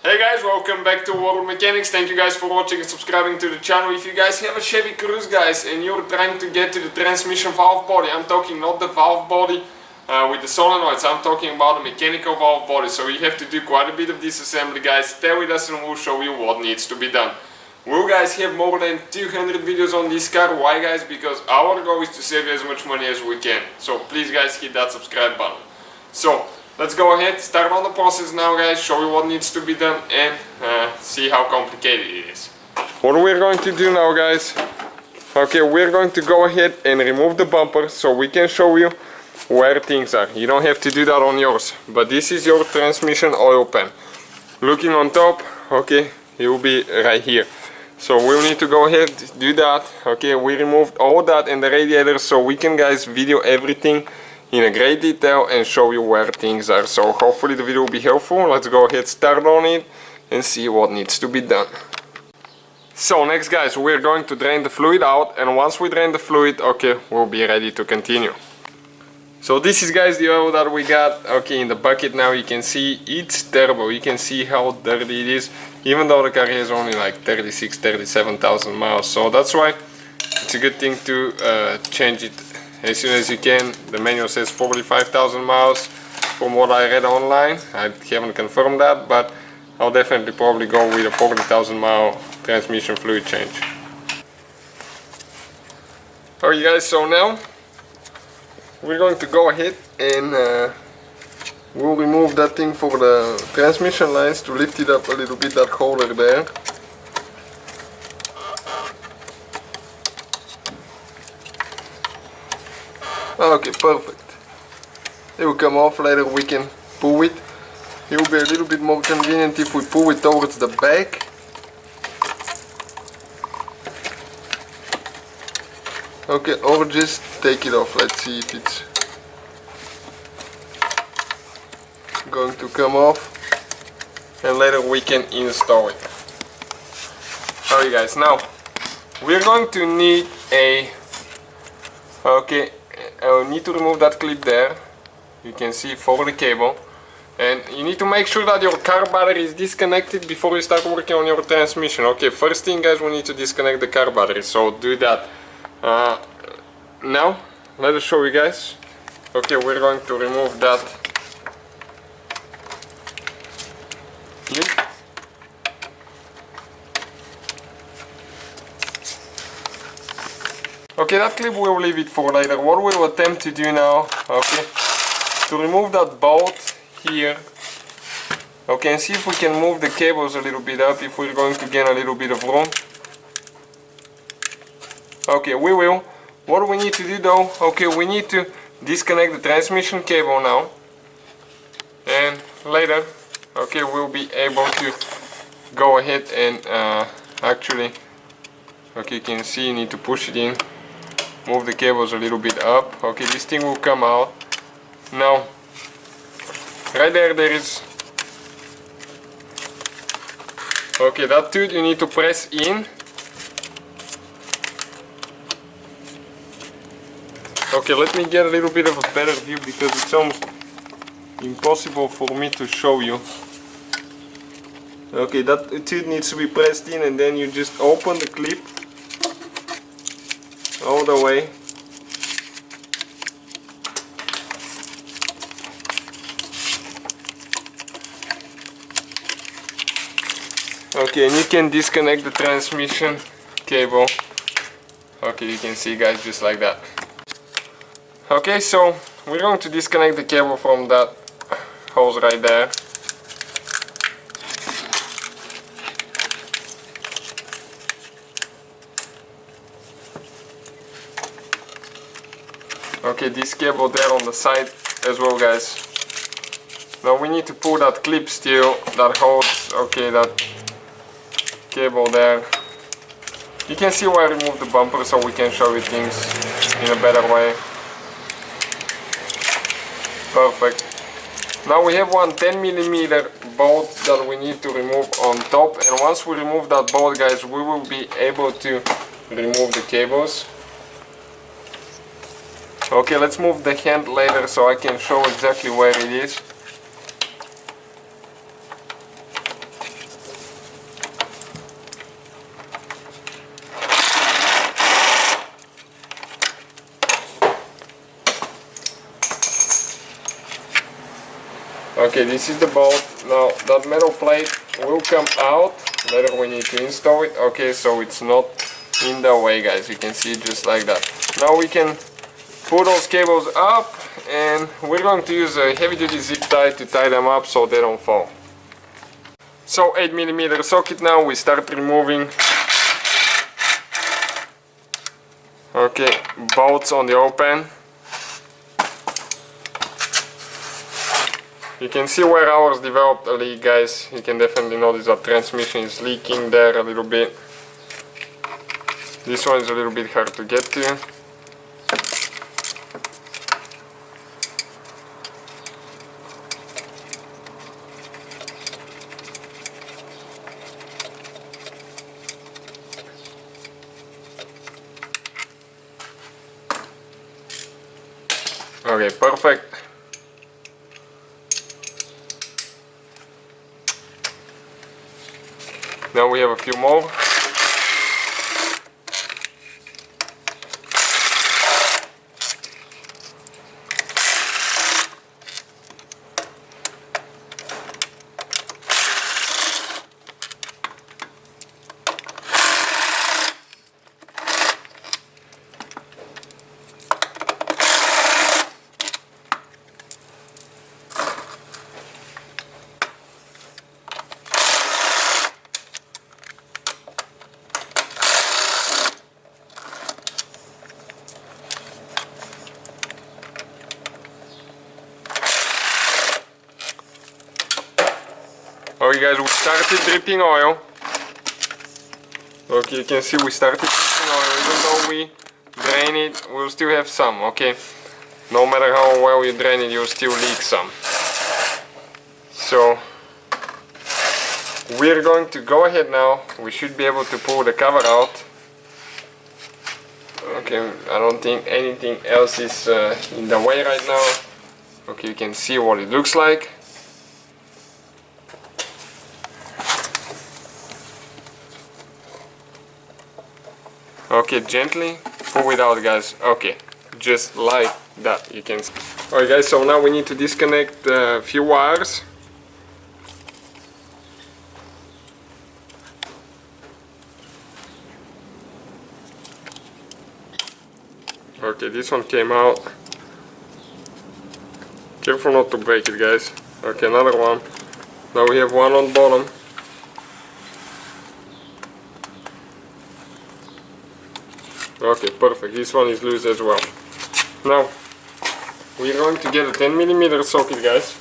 Hey guys, welcome back to World Mechanics. Thank you guys for watching and subscribing to the channel. If you guys have a Chevy Cruze, guys, and you're trying to get to the transmission valve body, I'm talking not the valve body with the solenoids, I'm talking about the mechanical valve body. So you have to do quite a bit of disassembly, guys. Stay with us and we'll show you what needs to be done. We'll guys have more than 200 videos on this car. Why guys? Because our goal is to save you as much money as we can. So please guys hit that subscribe button. So let's go ahead, start on the process now guys, show you what needs to be done and see how complicated it is. What we're going to do now guys, okay, we're going to go ahead and remove the bumper so we can show you where things are. You don't have to do that on yours, but this is your transmission oil pan. Looking on top, okay, it will be right here. So we'll need to go ahead, do that. Okay, we removed all that and the radiator so we can guys video everything in a great detail and show you where things are. So hopefully the video will be helpful. Let's go ahead, start on it and see what needs to be done. So next guys, we're going to drain the fluid out, and once we drain the fluid, okay, we'll be ready to continue. So this is guys the oil that we got, okay, in the bucket now. You can see it's terrible. You can see how dirty it is, even though the car has only like 37,000 miles. So that's why it's a good thing to change it as soon as you can. The manual says 45,000 miles from what I read online. I haven't confirmed that, but I'll definitely probably go with a 40,000 mile transmission fluid change. Alright guys, so now we're going to go ahead and we'll remove that thing for the transmission lines to lift it up a little bit, that holder there. Okay, perfect. It will come off, later we can pull it. It will be a little bit more convenient if we pull it towards the back. Okay, or just take it off. Let's see if it's going to come off, and later we can install it. Alright guys, now we're going to need a, okay, I need to remove that clip there, you can see, for the cable, and you need to make sure that your car battery is disconnected before you start working on your transmission. Okay, first thing guys, we need to disconnect the car battery, so do that. Now let us show you guys. Okay, we're going to remove that clip. Okay, that clip we'll leave it for later. What we'll attempt to do now, okay, to remove that bolt here, okay, and see if we can move the cables a little bit up, if we're going to gain a little bit of room. Okay, we will. What we need to do though, okay, we need to disconnect the transmission cable now, and later, okay, we'll be able to go ahead and actually, okay, you can see you need to push it in, move the cables a little bit up. Okay, this thing will come out. Now, right there is, okay, that tooth you need to press in. Okay, let me get a little bit of a better view because it's almost impossible for me to show you. Okay, that tooth needs to be pressed in, and then you just open the clip all the way. Okay, and you can disconnect the transmission cable. Okay, you can see guys, just like that. Okay, so we're going to disconnect the cable from that hose right there. Okay, this cable there on the side as well guys. Now we need to pull that clip still that holds, okay, that cable there. You can see why I removed the bumper so we can show you things in a better way. Perfect. Now we have one 10mm bolt that we need to remove on top, and once we remove that bolt guys, we will be able to remove the cables. Okay, let's move the hand later so I can show exactly where it is. Okay, this is the bolt. Now that metal plate will come out. Later we need to install it. Okay, so it's not in the way, guys. You can see it just like that. Now we can put those cables up, and we're going to use a heavy duty zip tie to tie them up so they don't fall. So 8mm socket now, we start removing. Okay, bolts on the open. You can see where ours developed a leak, guys. You can definitely notice that transmission is leaking there a little bit. This one is a little bit hard to get to. Okay, perfect. Now we have a few more. Okay guys, we started dripping oil. Okay, you can see we started dripping oil. Even though we drain it, we'll still have some, okay? No matter how well you drain it, you'll still leak some. So, we're going to go ahead now. We should be able to pull the cover out. Okay, I don't think anything else is in the way right now. Okay, you can see what it looks like. Okay, gently pull it out, guys. Okay, just like that, you can see. Alright guys, so now we need to disconnect a few wires. Okay, this one came out. Careful not to break it, guys. Okay, another one. Now we have one on bottom. Okay, perfect. This one is loose as well. Now, we're going to get a 10mm socket, guys.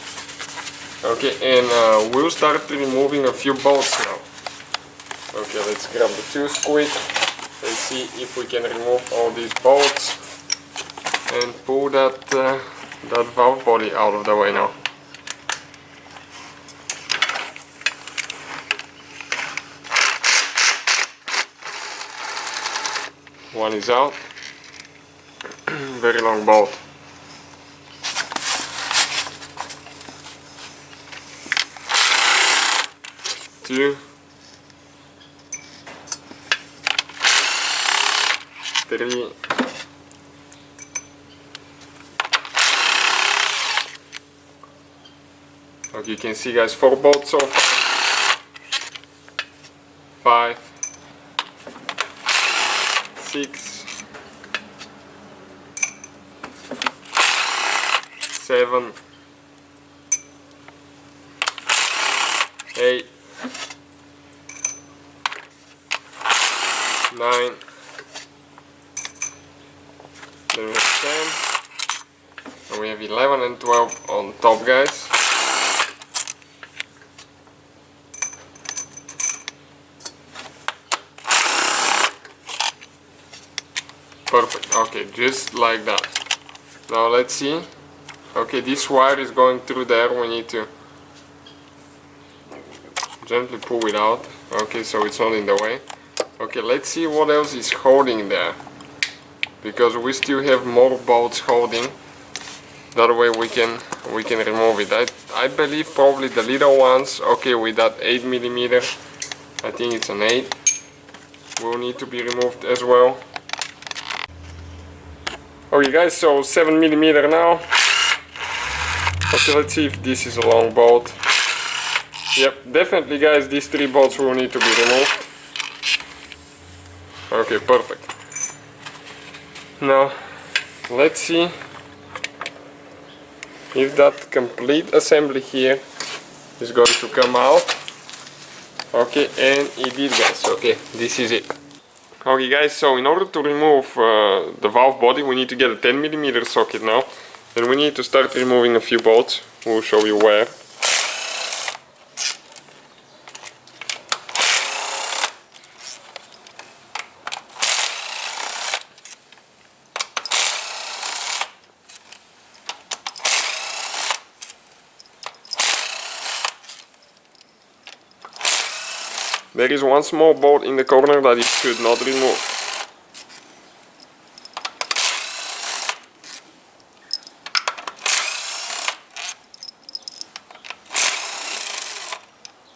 Okay, and we'll start removing a few bolts now. Okay, let's grab the tool squeak and see if we can remove all these bolts and pull that valve body out of the way now. One is out. Very long bolt. Two. Three. Okay, you can see, guys, 4 bolts so far. 5. 6, 7, 8, 9, then we have 10, and we have 11 and 12 on top, guys. Perfect. Okay, just like that. Now let's see. Okay, this wire is going through there. We need to gently pull it out. Okay, so it's not in the way. Okay, let's see what else is holding there. because we still have more bolts holding. That way we can remove it. I believe probably the little ones, okay, with that 8mm, I think it's an 8, will need to be removed as well. Okay guys, so 7mm now. Okay, let's see if this is a long bolt. Yep, definitely guys, these 3 bolts will need to be removed. Okay, perfect. Now, let's see if that complete assembly here is going to come out. Okay, and it did guys. Okay, this is it. Okay guys, so in order to remove the valve body, we need to get a 10mm socket now. Then we need to start removing a few bolts. We'll show you where. There is one small bolt in the corner that it should not remove.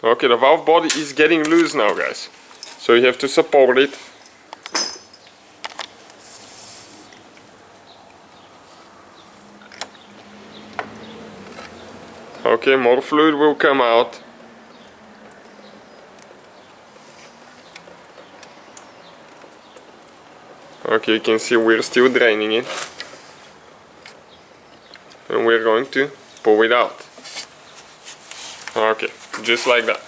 Okay, the valve body is getting loose now guys, so you have to support it. Okay, more fluid will come out. Okay, you can see we're still draining it, and we're going to pull it out. Okay, just like that.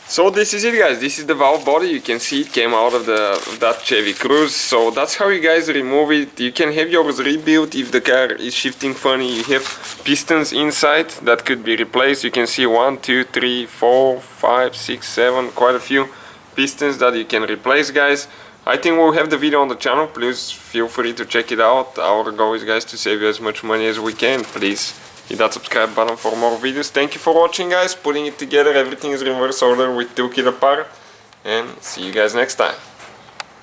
So this is it guys, this is the valve body. You can see it came out of that Chevy Cruze. So that's how you guys remove it. You can have yours rebuilt if the car is shifting funny. You have pistons inside that could be replaced. You can see 1, 2, 3, 4, 5, 6, 7, quite a few pistons that you can replace guys. I think we'll have the video on the channel. Please feel free to check it out. Our goal is guys to save you as much money as we can. Please hit that subscribe button for more videos. Thank you for watching guys. Putting it together, everything is reverse order with 2 kilo part, and see you guys next time.